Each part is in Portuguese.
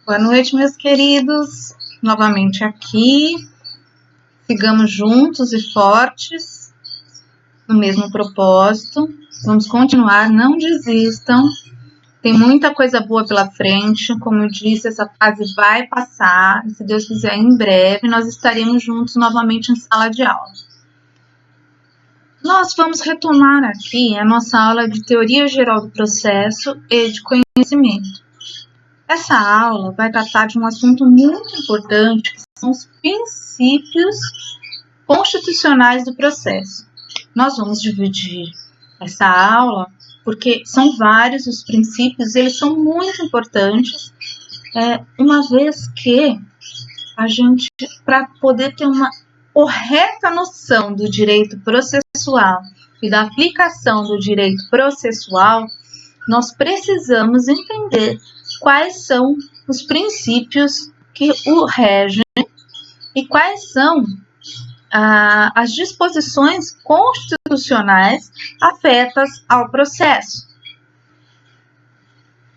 Boa noite, meus queridos. Novamente aqui. Sigamos juntos e fortes no mesmo propósito. Vamos continuar, não desistam. Tem muita coisa boa pela frente. Como eu disse, essa fase vai passar. Se Deus quiser, em breve nós estaremos juntos novamente em sala de aula. Nós vamos retomar aqui a nossa aula de teoria geral do processo e de conhecimento. Essa aula vai tratar de um assunto muito importante, que são os princípios constitucionais do processo. Nós vamos dividir essa aula, porque são vários os princípios, e eles são muito importantes, uma vez que a gente, para poder ter uma correta noção do direito processual e da aplicação do direito processual, nós precisamos entender quais são os princípios que o regem e quais são as disposições constitucionais afetas ao processo.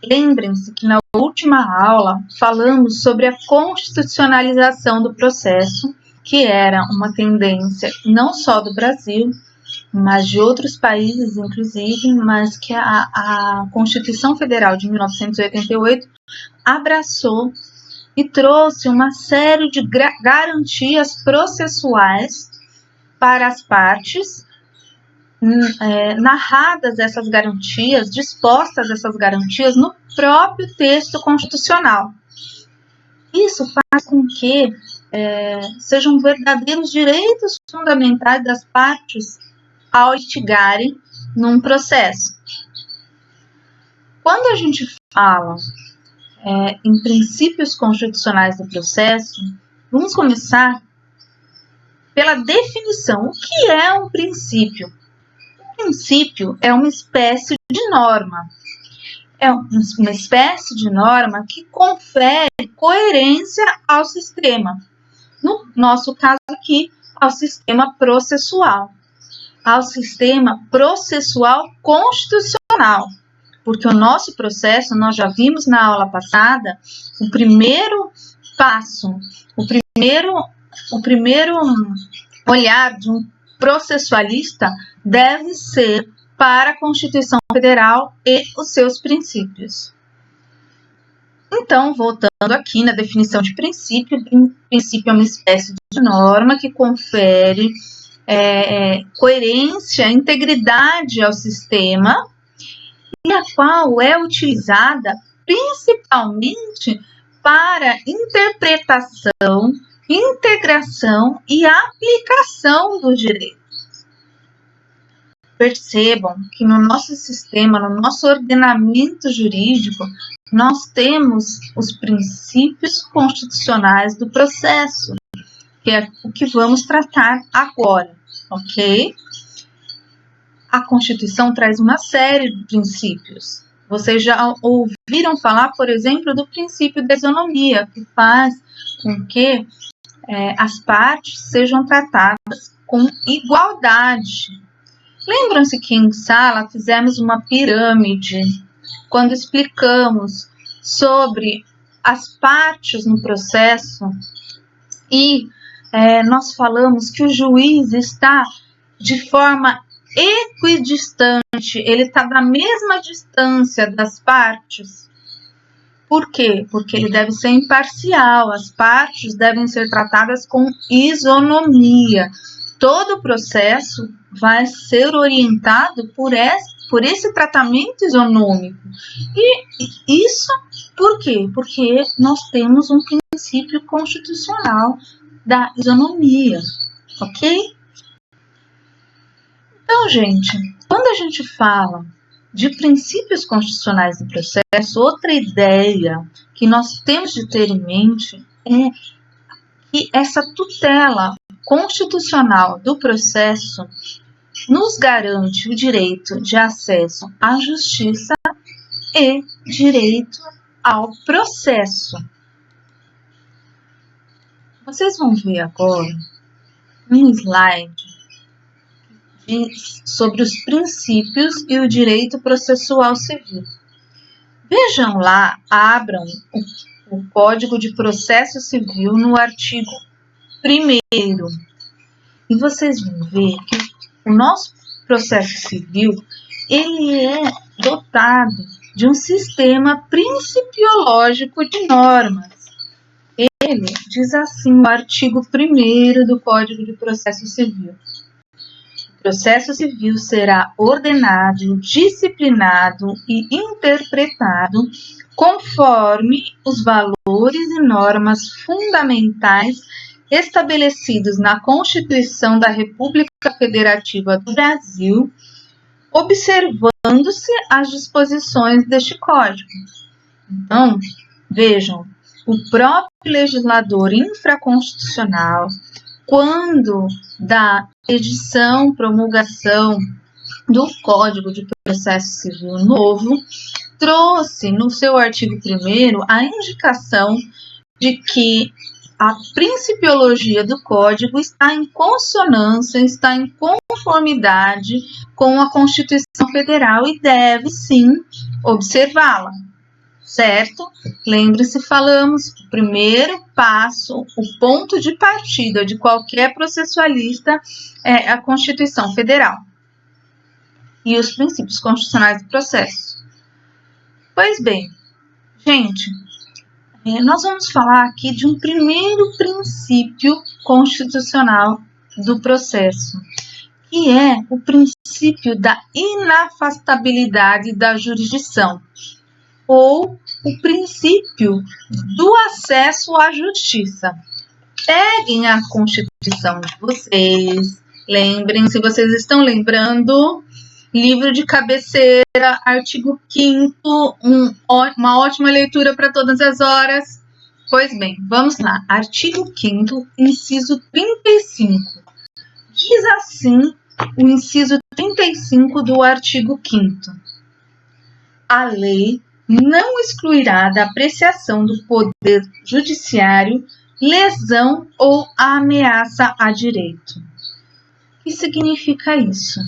Lembrem-se que na última aula falamos sobre a constitucionalização do processo, que era uma tendência não só do Brasil, mas de outros países, inclusive, mas que a Constituição Federal de 1988 abraçou e trouxe uma série de garantias processuais para as partes, narradas essas garantias, dispostas essas garantias no próprio texto constitucional. Isso faz com que sejam verdadeiros direitos fundamentais das partes ao litigarem num processo. Quando a gente fala em princípios constitucionais do processo, vamos começar pela definição. O que é um princípio? Um princípio é uma espécie de norma. É uma espécie de norma que confere coerência ao sistema. No nosso caso aqui, ao sistema processual. Ao sistema processual constitucional. Porque o nosso processo, nós já vimos na aula passada, o primeiro passo, o primeiro olhar de um processualista deve ser para a Constituição Federal e os seus princípios. Então, voltando aqui na definição de princípio, princípio é uma espécie de norma que confere coerência, integridade ao sistema, e a qual é utilizada principalmente para interpretação, integração e aplicação do direito. Percebam que no nosso sistema, no nosso ordenamento jurídico, nós temos os princípios constitucionais do processo, que é o que vamos tratar agora, ok? A Constituição traz uma série de princípios. Vocês já ouviram falar, por exemplo, do princípio da isonomia, que faz com que as partes sejam tratadas com igualdade. Lembram-se que em sala fizemos uma pirâmide quando explicamos sobre as partes no processo e nós falamos que o juiz está de forma equidistante, ele está na mesma distância das partes. Por quê? Porque ele deve ser imparcial, as partes devem ser tratadas com isonomia. Todo o processo vai ser orientado por esse tratamento isonômico. E isso por quê? Porque nós temos um princípio constitucional da isonomia, ok? Então, gente, quando a gente fala de princípios constitucionais do processo, outra ideia que nós temos de ter em mente é que essa tutela constitucional do processo nos garante o direito de acesso à justiça e direito ao processo. Vocês vão ver agora um slide sobre os princípios e o direito processual civil. Vejam lá, abram o Código de Processo Civil no artigo 1º. E vocês vão ver que o nosso processo civil, ele é dotado de um sistema principiológico de normas. Ele diz assim no artigo 1º do Código de Processo Civil: o processo civil será ordenado, disciplinado e interpretado conforme os valores e normas fundamentais estabelecidos na Constituição da República Federativa do Brasil, observando-se as disposições deste Código. Então, vejam, o próprio legislador infraconstitucional, quando da edição, promulgação do Código de Processo Civil novo, trouxe no seu artigo 1º a indicação de que a principiologia do Código está em consonância, está em conformidade com a Constituição Federal e deve, sim, observá-la, certo? Lembre-se, falamos, o primeiro passo, o ponto de partida de qualquer processualista é a Constituição Federal e os princípios constitucionais do processo. Pois bem, gente, nós vamos falar aqui de um primeiro princípio constitucional do processo, que é o princípio da inafastabilidade da jurisdição, ou o princípio do acesso à justiça. Peguem a Constituição de vocês, lembrem, se vocês estão lembrando, livro de cabeceira, artigo 5º, uma ótima leitura para todas as horas. Pois bem, vamos lá. Artigo 5º, inciso 35. Diz assim o inciso 35 do artigo 5º. A lei não excluirá da apreciação do Poder Judiciário lesão ou ameaça a direito. O que significa isso?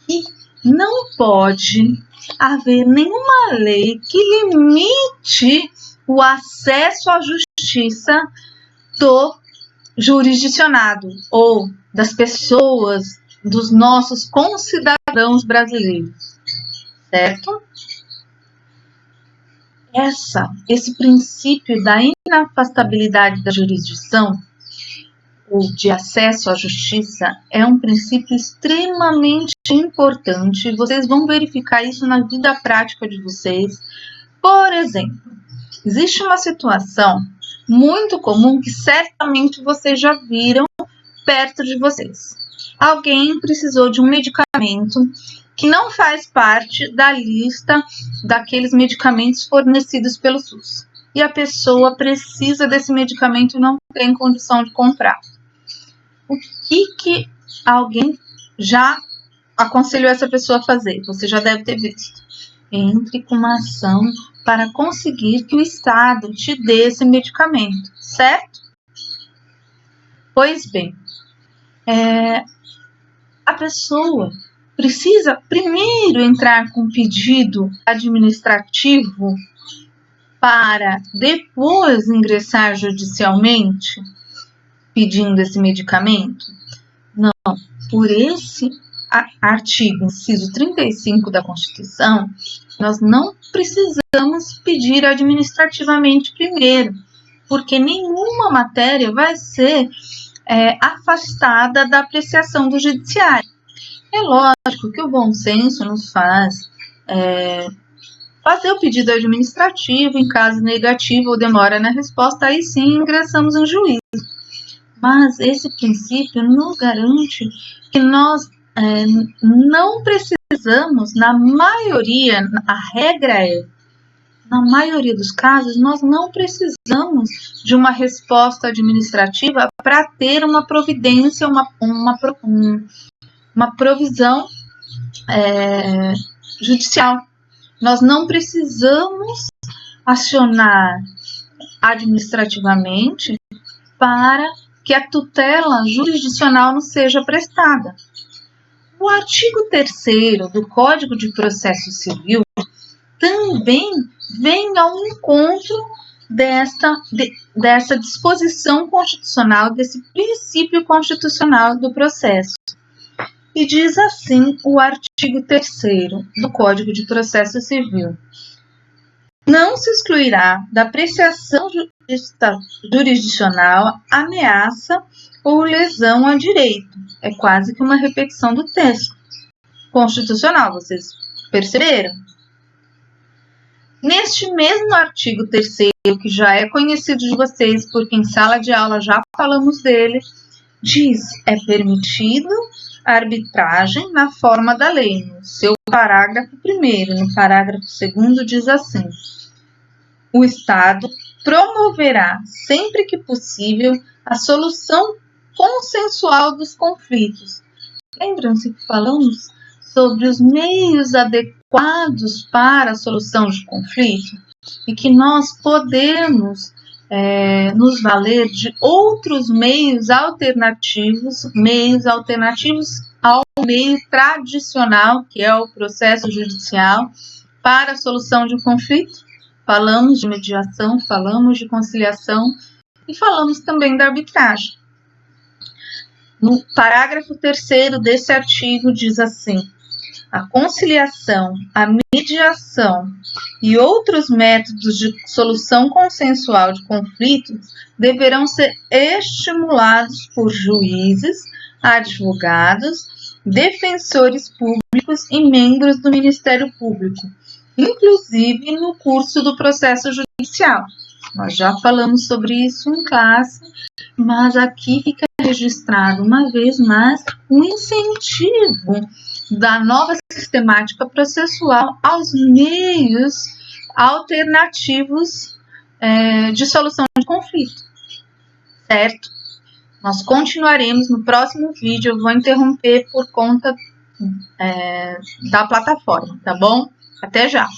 Que não pode haver nenhuma lei que limite o acesso à justiça do jurisdicionado ou das pessoas, dos nossos concidadãos brasileiros, certo? Esse princípio da inafastabilidade da jurisdição, ou de acesso à justiça, é um princípio extremamente importante. Vocês vão verificar isso na vida prática de vocês. Por exemplo, existe uma situação muito comum que certamente vocês já viram perto de vocês. Alguém precisou de um medicamento que não faz parte da lista daqueles medicamentos fornecidos pelo SUS. E a pessoa precisa desse medicamento e não tem condição de comprar. O que alguém já aconselhou essa pessoa a fazer? Você já deve ter visto. Entre com uma ação para conseguir que o Estado te dê esse medicamento, certo? Pois bem, a pessoa precisa primeiro entrar com pedido administrativo para depois ingressar judicialmente pedindo esse medicamento? Não, por esse artigo, inciso 35 da Constituição, nós não precisamos pedir administrativamente primeiro, porque nenhuma matéria vai ser afastada da apreciação do judiciário. É lógico que o bom senso nos faz fazer o pedido administrativo, em caso negativo ou demora na resposta, aí sim ingressamos em juízo. Mas esse princípio nos garante que nós não precisamos, na maioria, a regra é, na maioria dos casos, nós não precisamos de uma resposta administrativa para ter uma providência, uma provisão judicial. Nós não precisamos acionar administrativamente para que a tutela jurisdicional nos seja prestada. O artigo 3º do Código de Processo Civil também vem ao encontro dessa disposição constitucional, desse princípio constitucional do processo. E diz assim o artigo 3º do Código de Processo Civil: não se excluirá da apreciação jurisdicional ameaça ou lesão a direito. É quase que uma repetição do texto constitucional, vocês perceberam? Neste mesmo artigo 3º, que já é conhecido de vocês, porque em sala de aula já falamos dele, diz: é permitido a arbitragem na forma da lei. No seu parágrafo 1º, no parágrafo 2º diz assim: o Estado promoverá, sempre que possível, a solução consensual dos conflitos. Lembram-se que falamos sobre os meios adequados para a solução de conflito? E que nós podemos nos valer de outros meios alternativos ao meio tradicional, que é o processo judicial, para a solução de um conflito. Falamos de mediação, falamos de conciliação e falamos também da arbitragem. No parágrafo 3º desse artigo diz assim: a conciliação, a mediação e outros métodos de solução consensual de conflitos deverão ser estimulados por juízes, advogados, defensores públicos e membros do Ministério Público, inclusive no curso do processo judicial. Nós já falamos sobre isso em classe, mas aqui fica registrado uma vez mais o incentivo da nova sistemática processual aos meios alternativos de solução de conflito, certo? Nós continuaremos no próximo vídeo, eu vou interromper por conta da plataforma, tá bom? Até já!